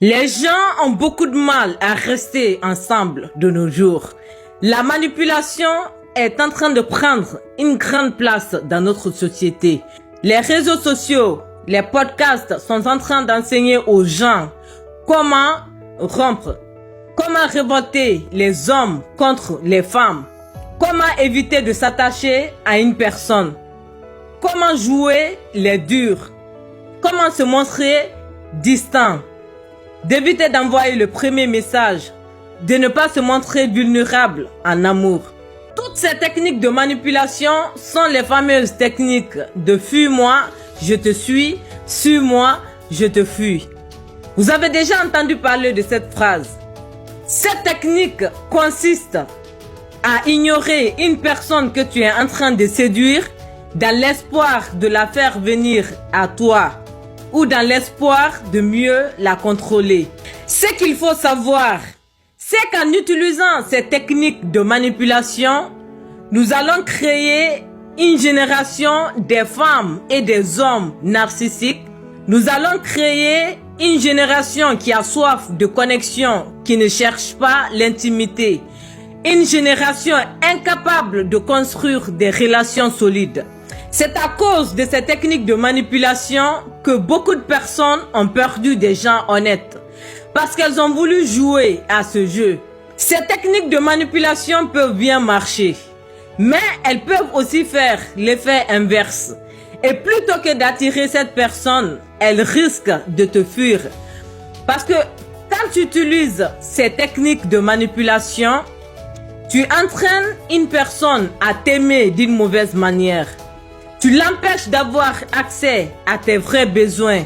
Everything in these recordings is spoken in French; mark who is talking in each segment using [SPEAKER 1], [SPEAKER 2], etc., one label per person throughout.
[SPEAKER 1] Les gens ont beaucoup de mal à rester ensemble de nos jours. La manipulation est en train de prendre une grande place dans notre société. Les réseaux sociaux, les podcasts sont en train d'enseigner aux gens comment rompre, comment révolter les hommes contre les femmes, comment éviter de s'attacher à une personne, comment jouer les durs, comment se montrer distant, d'éviter d'envoyer le premier message, de ne pas se montrer vulnérable en amour. Toutes ces techniques de manipulation sont les fameuses techniques de fuis-moi, je te suis, suis-moi, je te fuis. Vous avez déjà entendu parler de cette phrase. Cette technique consiste à ignorer une personne que tu es en train de séduire dans l'espoir de la faire venir à toi ou dans l'espoir de mieux la contrôler. Ce qu'il faut savoir, c'est qu'en utilisant ces techniques de manipulation, nous allons créer une génération des femmes et des hommes narcissiques. Nous allons créer une génération qui a soif de connexion, qui ne cherche pas l'intimité. Une génération incapable de construire des relations solides. C'est à cause de ces techniques de manipulation que beaucoup de personnes ont perdu des gens honnêtes. Parce qu'elles ont voulu jouer à ce jeu. Ces techniques de manipulation peuvent bien marcher. Mais elles peuvent aussi faire l'effet inverse. Et plutôt que d'attirer cette personne, elle risque de te fuir. Parce que quand tu utilises ces techniques de manipulation, tu entraînes une personne à t'aimer d'une mauvaise manière. Tu l'empêches d'avoir accès à tes vrais besoins.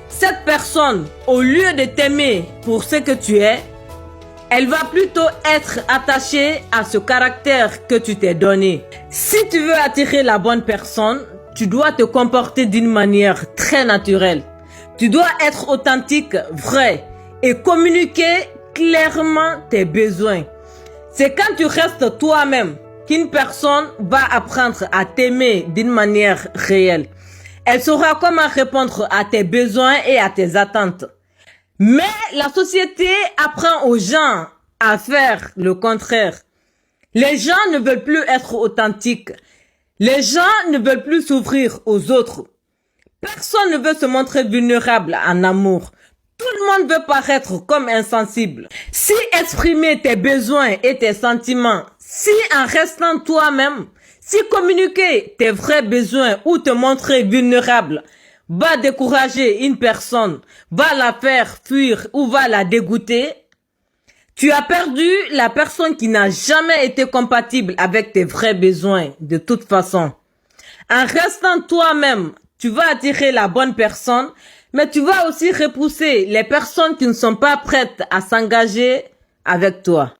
[SPEAKER 1] Cette personne, au lieu de t'aimer pour ce que tu es, elle va plutôt être attachée à ce caractère que tu t'es donné. Si tu veux attirer la bonne personne, tu dois te comporter d'une manière très naturelle. Tu dois être authentique, vrai et communiquer clairement tes besoins. C'est quand tu restes toi-même qu'une personne va apprendre à t'aimer d'une manière réelle. Elle saura comment répondre à tes besoins et à tes attentes. Mais la société apprend aux gens à faire le contraire. Les gens ne veulent plus être authentiques. Les gens ne veulent plus s'ouvrir aux autres. Personne ne veut se montrer vulnérable en amour. Tout le monde veut paraître comme insensible. Si exprimer tes besoins et tes sentiments, si en restant toi-même, si communiquer tes vrais besoins ou te montrer vulnérable va décourager une personne, va la faire fuir ou va la dégoûter, tu as perdu la personne qui n'a jamais été compatible avec tes vrais besoins de toute façon. En restant toi-même, tu vas attirer la bonne personne, mais tu vas aussi repousser les personnes qui ne sont pas prêtes à s'engager avec toi.